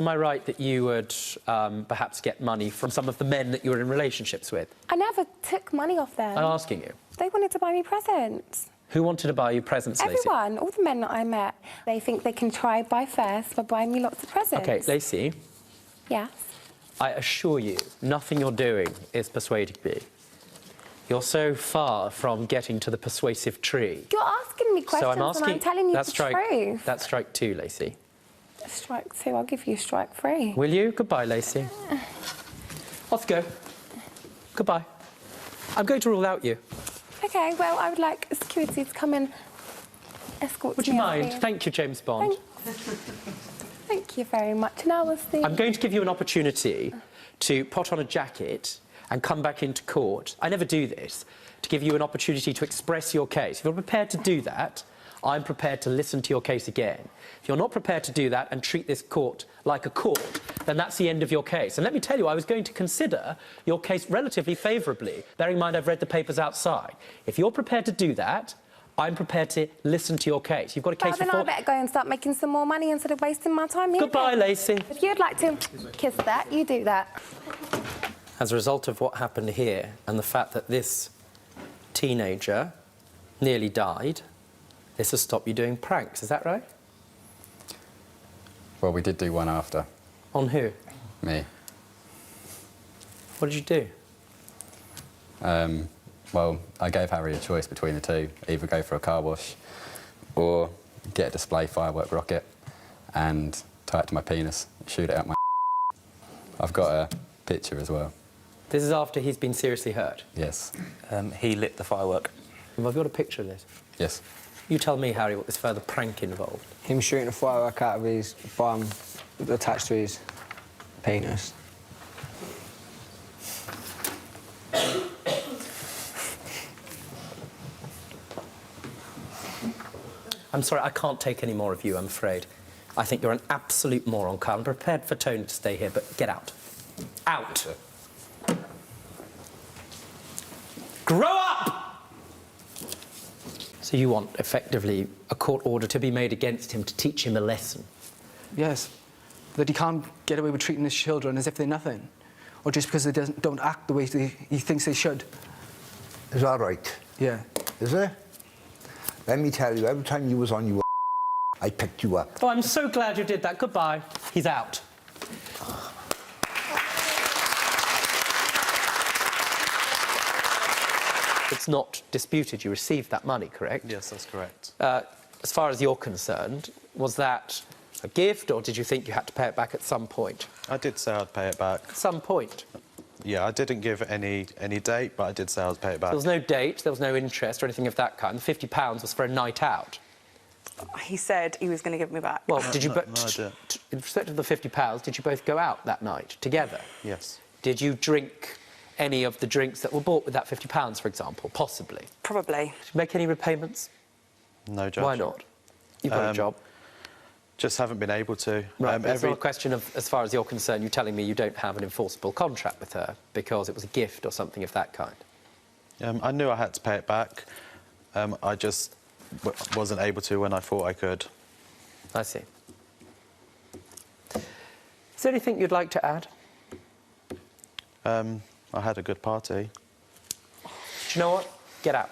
Am I right that you would perhaps get money from some of the men that you were in relationships with? I never took money off them. I'm asking you. They wanted to buy me presents. Who wanted to buy you presents, Lacey? Everyone, all the men that I met. They think they can try buy first by buying me lots of presents. OK, Lacey. Yes? I assure you, nothing you're doing is persuading me. You're so far from getting to the persuasive tree. You're asking me questions so I'm asking, and I'm telling you the truth. That's strike two, Lacey. Strike two, I'll give you strike three. Will you? Goodbye, Lacey. Off you go. Goodbye. I'm going to rule out you. OK, well, I would like security to come and escort me. Would you mind? Thank you, James Bond. Thank you very much. And I will see. I'm going to give you an opportunity to put on a jacket and come back into court. I never do this. To give you an opportunity to express your case. If you're prepared to do that, I'm prepared to listen to your case again. If you're not prepared to do that and treat this court like a court, then that's the end of your case. And let me tell you, I was going to consider your case relatively favourably, bearing in mind I've read the papers outside. If you're prepared to do that, I'm prepared to listen to your case. You've got a case then I better go and start making some more money instead of wasting my time here. Goodbye, Lacey. If you'd like to kiss that, you do that. As a result of what happened here and the fact that this teenager nearly died, this has stopped you doing pranks, is that right? Well, we did do one after. On who? Me. What did you do? Well, I gave Harry a choice between the two. Either go for a car wash or get a display firework rocket and tie it to my penis, shoot it out my I've got a picture as well. This is after he's been seriously hurt? Yes. He lit the firework. I've got a picture of this. Yes. You tell me, Harry, what this further prank involved. Him shooting a firework out of his bum attached to his penis. I'm sorry, I can't take any more of you, I'm afraid. I think you're an absolute moron, Carl. I'm prepared for Tony to stay here, but get out. Out! Grow up! So you want, effectively, a court order to be made against him to teach him a lesson? Yes. That he can't get away with treating his children as if they're nothing. Or just because they don't act the way he thinks they should. Is that right? Yeah. Is it? Let me tell you, every time you was on your I picked you up. Oh, I'm so glad you did that. Goodbye. He's out. It's not disputed you received that money, correct? Yes, that's correct. As far as you're concerned, was that a gift, or did you think you had to pay it back at some point? I did say I'd pay it back. At some point? Yeah, I didn't give any date, but I did say I'd pay it back. There was no date, there was no interest or anything of that kind. The £50 was for a night out. He said he was going to give me back. Well, did you... No, I didn't. In respect of the £50, did you both go out that night together? Yes. Did you drink any of the drinks that were bought with that £50, for example? Possibly. Probably. Did you make any repayments? No, Judge. Why not? You've got a job. Just haven't been able to. Right, it's not a question of, as far as you're concerned, you telling me you don't have an enforceable contract with her because it was a gift or something of that kind? I knew I had to pay it back. I just wasn't able to when I thought I could. I see. Is there anything you'd like to add? I had a good party. Do you know what? Get out.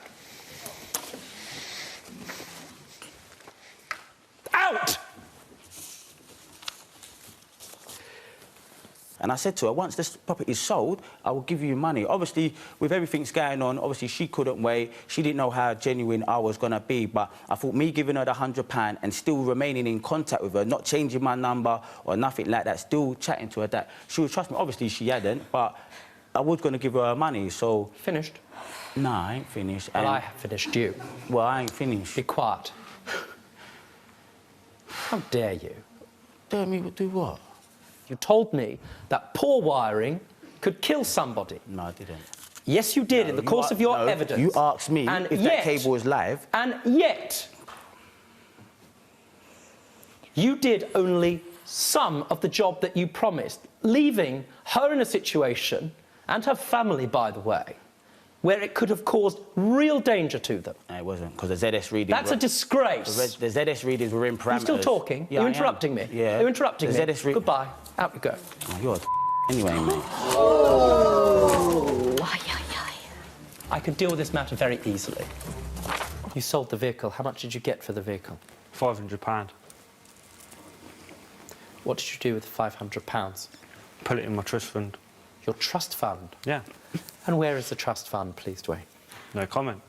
Out! And I said to her, once this property is sold, I will give you money. Obviously, with everything's going on, obviously she couldn't wait. She didn't know how genuine I was going to be. But I thought me giving her the £100 and still remaining in contact with her, not changing my number or nothing like that, still chatting to her, that she would trust me. Obviously, she hadn't, but I was going to give her money, so... Finished? No, I ain't finished. Well, I have finished you. Well, I ain't finished. Be quiet. How dare you? Dare me to do what? You told me that poor wiring could kill somebody. No, I didn't. Yes, you did, in the course of your evidence. You asked me if that cable was live. And yet, you did only some of the job that you promised, leaving her in a situation, and her family, by the way, where it could have caused real danger to them. No, it wasn't, because the ZS readings... That's a disgrace. The ZS readings were in parameters. You're still talking? Yeah, You're I am. interrupting me? Yeah. You're interrupting The me? ZS read- Goodbye. Out you go. Oh, you're anyway, mate. I can deal with this matter very easily. You sold the vehicle. How much did you get for the vehicle? £500. What did you do with the £500? Put it in my trust fund. Your trust fund? Yeah, And where is the trust fund, please, Dwayne? no comment.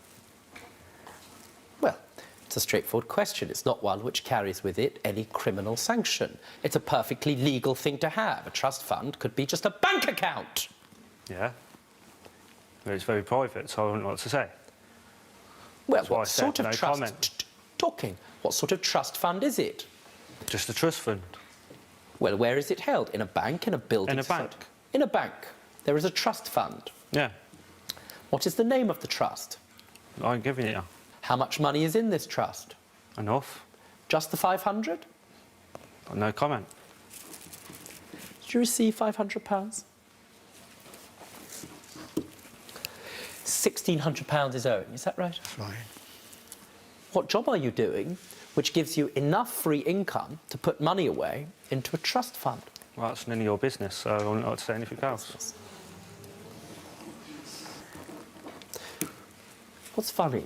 Well, it's a straightforward question. It's not one which carries with it any criminal sanction. It's a perfectly legal thing to have. A trust fund could be just a bank account. Yeah. But it's very private, so I wouldn't know what to say. Well, That's why I what said sort of no trust... comment. Talking. What sort of trust fund is it? Just a trust fund. Well, where is it held? In a bank? In a building? In a bank. In a bank. There is a trust fund. Yeah, What is the name of the trust? I'm giving it How much money is in this trust? enough. Just the 500? But no comment. Did you receive £500? £1,600 is owing, is that right? Right. What job are you doing which gives you enough free income to put money away into a trust fund? Well, that's none of your business, so I wouldn't know what to say anything else. What's funny?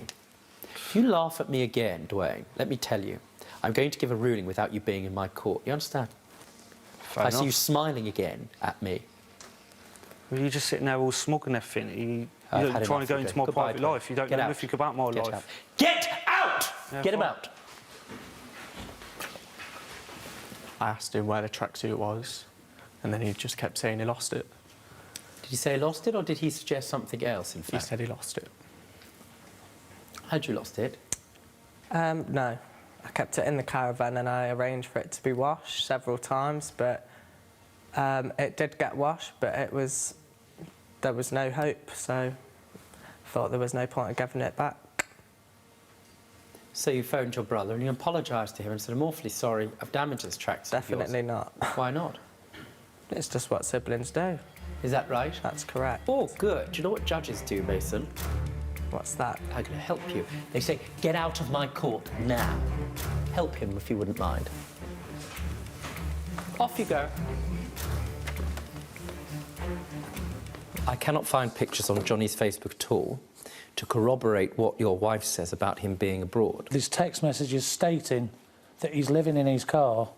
If you laugh at me again, Dwayne, let me tell you, I'm going to give a ruling without you being in my court. You understand? Fair I see you enough. smiling again at me. Well, you're just sitting there all smug and everything. I've You're had trying enough to go of into it. my Goodbye, private Dwayne. life. You don't Get know out. anything about my Get life. out. Get out! Yeah, Get him fine. out. I asked him where the tracksuit was, and then he just kept saying he lost it. Did he say he lost it, or did he suggest something else, in He fact? said he lost it. How'd you lost it? No. I kept it in the caravan and I arranged for it to be washed several times, but it did get washed, but there was no hope, so I thought there was no point in giving it back. So you phoned your brother and you apologised to him and said, I'm awfully sorry, I've damaged this tracksuit of yours." Definitely not. Why not? It's just what siblings do. Is that right? That's correct. Oh, good. Do you know what judges do, Mason? What's that? I'm going to help you. They say, get out of my court now. Help him if you wouldn't mind. Off you go. I cannot find pictures on Johnny's Facebook at all to corroborate what your wife says about him being abroad. There's text messages stating that he's living in his car,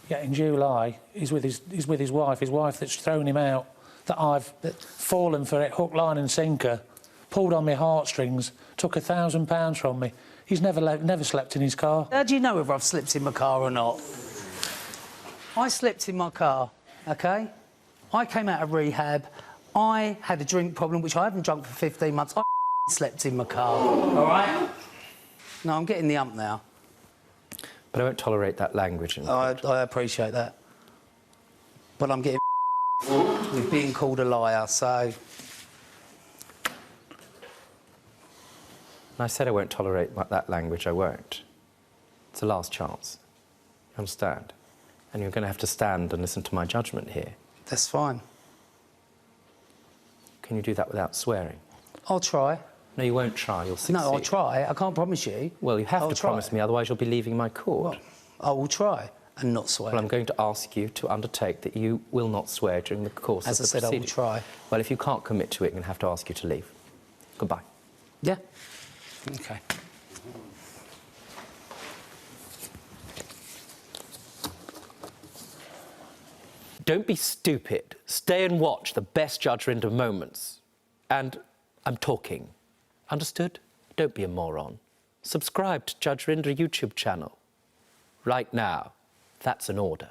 yet in July he's with his wife that's thrown him out, that I've fallen for it, hook, line and sinker, pulled on my heartstrings, took £1,000 from me. He's never slept in his car. How do you know whether I've slept in my car or not? I slept in my car, OK? I came out of rehab. I had a drink problem, which I haven't drunk for 15 months. I slept in my car, all right? No, I'm getting the ump now. But I won't tolerate that language. I appreciate that. But I'm getting with being called a liar, so... And I said I won't tolerate that language, I won't. It's the last chance. You understand? And you're going to have to stand and listen to my judgment here. That's fine. Can you do that without swearing? I'll try. No, you won't try, you'll succeed. No, I'll try. I can't promise you. Well, you have I'll to try. promise me, otherwise you'll be leaving my court. Well, I will try and not swear. Well, I'm going to ask you to undertake that you will not swear during the course As of I the said, I will proceeding. try. Well, if you can't commit to it, I'm going to have to ask you to leave. Goodbye. Yeah? OK. Don't be stupid. Stay and watch the best Judge Rinder moments. And I'm talking. Understood? Don't be a moron. Subscribe to Judge Rinder YouTube channel. Right now. That's an order.